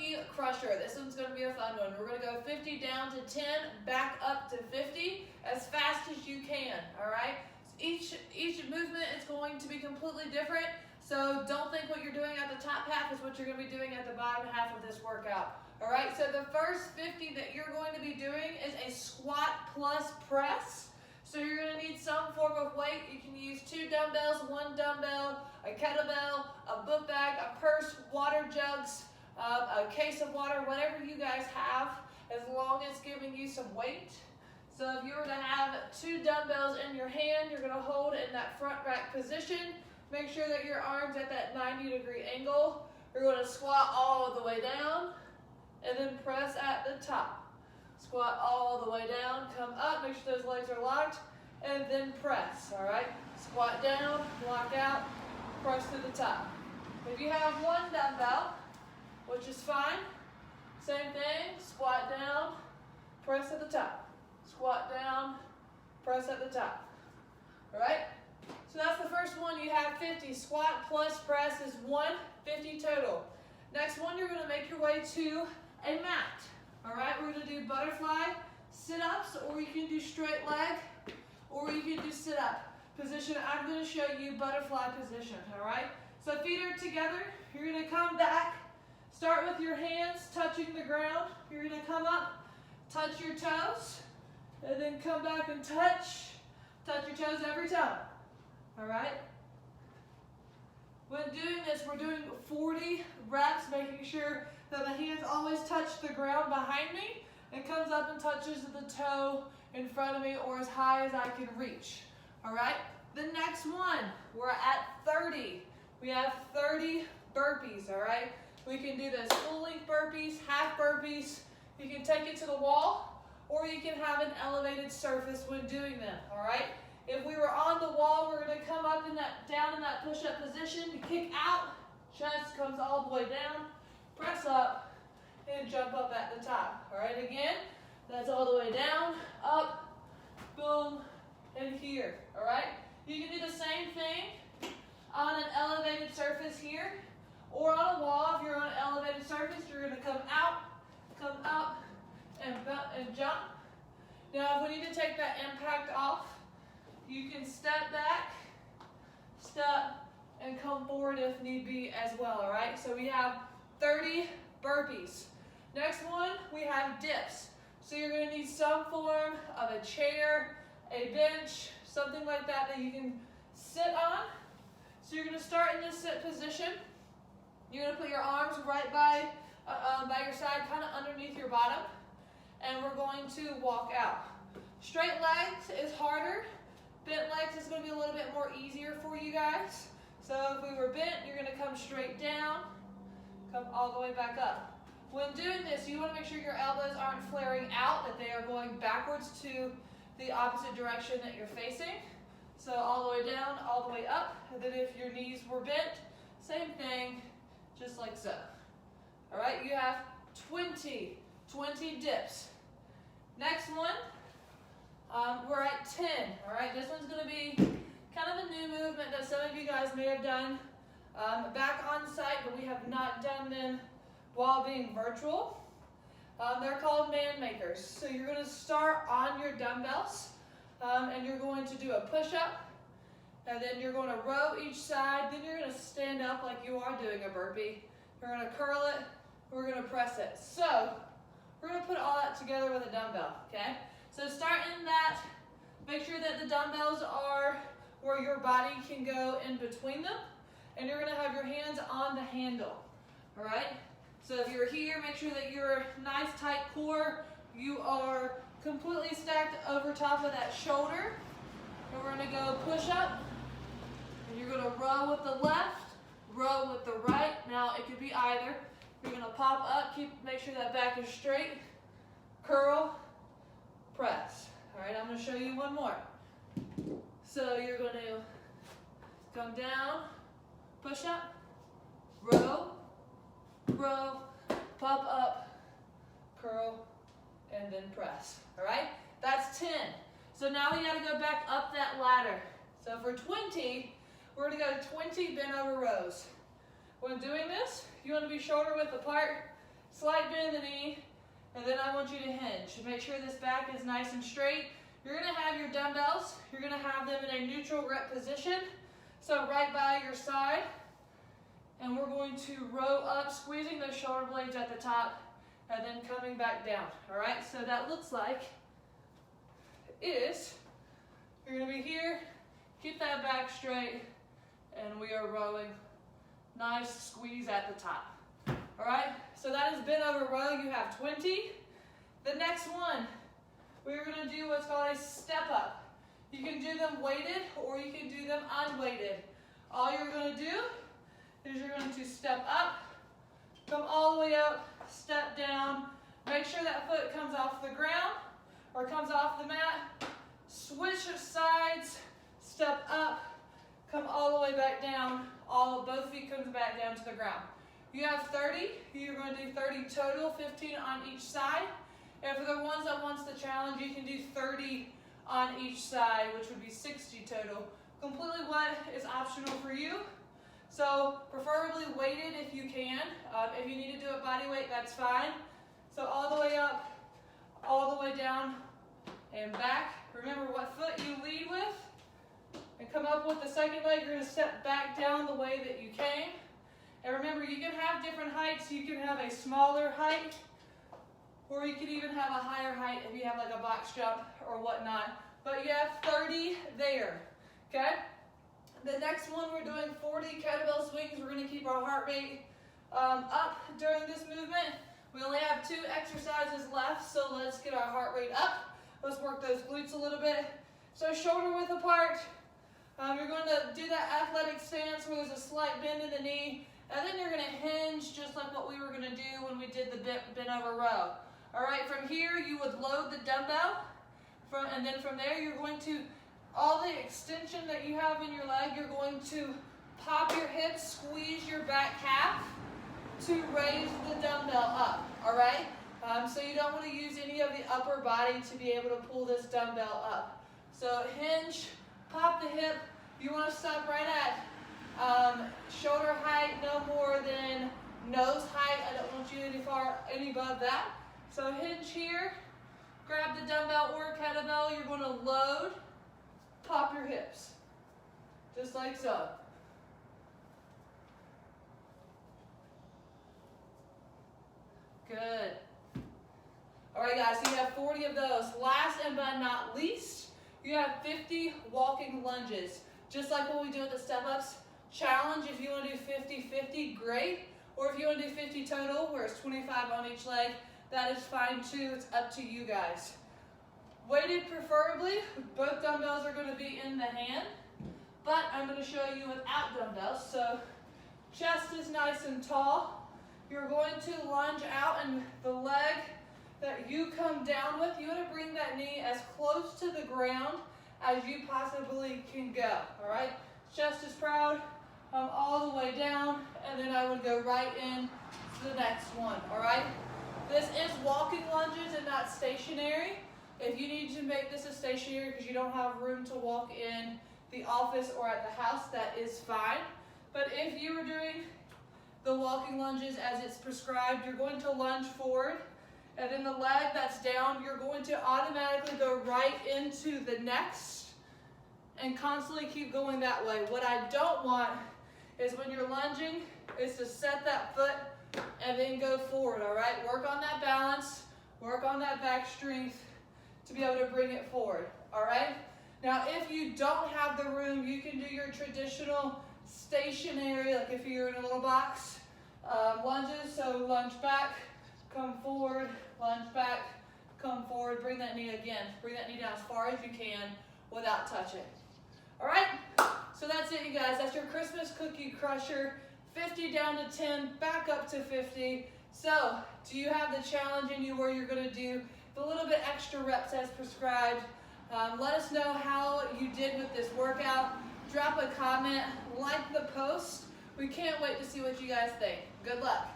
knee crusher. This one's gonna be a fun one. We're gonna go 50 down to 10, back up to 50 as fast as you can, all right? Each movement is going to be completely different, so don't think what you're doing at the top half is what you're gonna be doing at the bottom half of this workout, all right? So the first 50 that you're going to be doing is a squat plus press. So you're gonna need some form of weight. You can use 2 dumbbells, 1 dumbbell, a kettlebell, a book bag, a purse, water jugs, a case of water, whatever you guys have, as long as it's giving you some weight. So if you were to have 2 dumbbells in your hand, you're gonna hold in that front rack position. Make sure that your arm's at that 90-degree angle. You're gonna squat all the way down and then press at the top. Squat all the way down, come up, make sure those legs are locked, and then press, all right? Squat down, lock out, press to the top. If you have 1 dumbbell, which is fine, same thing, squat down, press at the top. Squat down, press at the top, all right? So that's the first one. You have 50. Squat plus press is 150 total. Next one, you're gonna make your way to a mat. All right, we're gonna do butterfly sit-ups, or you can do straight leg, or you can do sit-up position. I'm gonna show you butterfly position, all right? So feet are together, you're gonna come back, start with your hands touching the ground. You're gonna come up, touch your toes, and then come back and touch your toes every time, all right? When doing this, we're doing 40 reps, making sure that the hands always touch the ground behind me and comes up and touches the toe in front of me or as high as I can reach, all right? The next one, we're at 30. We have 30 burpees, all right? We can do this full-length burpees, half burpees. You can take it to the wall, or you can have an elevated surface when doing them, all right? If we were on the wall, we're gonna come up down in that push-up position. You kick out, chest comes all the way down, press up, and jump up at the top. All right, again, that's all the way down, up, boom, and here, all right? You can do the same thing on an elevated surface here, or on a wall. If you're on an elevated surface, you're gonna come out, come up, and jump. Now, if we need to take that impact off, you can step back, step, and come forward if need be as well, all right? So we have 30 burpees. Next one, we have dips. So you're gonna need some form of a chair, a bench, something like that you can sit on. So you're gonna start in this sit position. You're gonna put your arms right by your side, kind of underneath your bottom, and we're going to walk out. Straight legs is harder. Bent legs is going to be a little bit more easier for you guys. So if we were bent, you're going to come straight down, come all the way back up. When doing this, you want to make sure your elbows aren't flaring out, that they are going backwards to the opposite direction that you're facing. So all the way down, all the way up. And then if your knees were bent, same thing, just like so. All right, you have 20 dips. Next one. We're at 10, all right? This one's gonna be kind of a new movement that some of you guys may have done back on site, but we have not done them while being virtual. They're called man makers. So you're gonna start on your dumbbells, and you're going to do a push-up, and then you're gonna row each side, then you're gonna stand up like you are doing a burpee. You're gonna curl it, we're gonna press it. So we're gonna put all that together with a dumbbell, okay? So start in that, make sure that the dumbbells are where your body can go in between them, and you're gonna have your hands on the handle, all right? So if you're here, make sure that you're nice tight core, you are completely stacked over top of that shoulder, and we're gonna go push up, and you're gonna row with the left, row with the right. Now it could be either. You're gonna pop up, make sure that back is straight, curl, press. All right, I'm gonna show you one more. So you're gonna come down, push up, row, pop up, curl, and then press. All right, that's 10. So now we gotta go back up that ladder. So for 20, we're gonna go 20 bent over rows. When doing this, you wanna be shoulder width apart. slight bend in the knee, and then I want you to hinge. Make sure this back is nice and straight. You're gonna have your dumbbells, you're gonna have them in a neutral grip position, so right by your side, and we're going to row up, squeezing those shoulder blades at the top, and then coming back down, all right? So that looks like is, you're gonna be here, keep that back straight, and we are rowing. Nice squeeze at the top, all right? So that is bent over row, you have 20. The next one, we're gonna do what's called a step up. You can do them weighted or you can do them unweighted. All you're gonna do is you're going to step up, come all the way up, step down, make sure that foot comes off the ground or comes off the mat, switch sides, step up, come all the way back down, both feet comes back down to the ground. You have 30, you're going to do 30 total, 15 on each side. And for the ones that wants the challenge, you can do 30 on each side, which would be 60 total. Completely what is optional for you. So preferably weighted if you can. If you need to do it body weight, that's fine. So all the way up, all the way down, and back. Remember what foot you lead with. And come up with the second leg. You're going to step back down the way that you came. And remember, you can have different heights. You can have a smaller height, or you can even have a higher height if you have like a box jump or whatnot. But you have 30 there, okay? The next one, we're doing 40 kettlebell swings. We're going to keep our heart rate up during this movement. We only have 2 exercises left, so let's get our heart rate up. Let's work those glutes a little bit. So shoulder width apart. You're going to do that athletic stance where there's a slight bend in the knee, and then you're going to hinge just like what we were going to do when we did the bent over row. All right, from here you would load the dumbbell, and then from there you're going to, all the extension that you have in your leg, you're going to pop your hips, squeeze your back calf to raise the dumbbell up, all right? So you don't want to use any of the upper body to be able to pull this dumbbell up. So hinge, pop the hip. You want to stop right at shoulder height, no more than nose height. I don't want you any above that. So hinge here, grab the dumbbell or kettlebell. You're going to load, pop your hips, just like so. Good. All right, guys, so you have 40 of those. Last and but not least, you have 50 walking lunges. Just like what we do with the step-ups. Challenge, if you want to do 50-50, great. Or if you want to do 50 total, where it's 25 on each leg, that is fine too. It's up to you guys. Weighted preferably. Both dumbbells are going to be in the hand. But I'm going to show you without dumbbells. So chest is nice and tall. You're going to lunge out, and the leg that you come down with, you want to bring that knee as close to the ground as you possibly can go, all right? Chest is proud, all the way down, and then I would go right in to the next one, all right? This is walking lunges and not stationary. If you need to make this a stationary because you don't have room to walk in the office or at the house, that is fine. But if you were doing the walking lunges as it's prescribed, you're going to lunge forward, and then the leg that's down, you're going to automatically go right into the next and constantly keep going that way. What I don't want is when you're lunging is to set that foot and then go forward, all right? Work on that balance, work on that back strength to be able to bring it forward, all right? Now, if you don't have the room, you can do your traditional stationary, like if you're in a little box, lunges. So lunge back, come forward, lunge back, come forward, bring that knee again. Bring that knee down as far as you can without touching. All right, so that's it, you guys. That's your Christmas cookie crusher. 50 down to 10, back up to 50. So, do you have the challenge in you where you're going to do the little bit extra reps as prescribed? Let us know how you did with this workout. Drop a comment, like the post. We can't wait to see what you guys think. Good luck.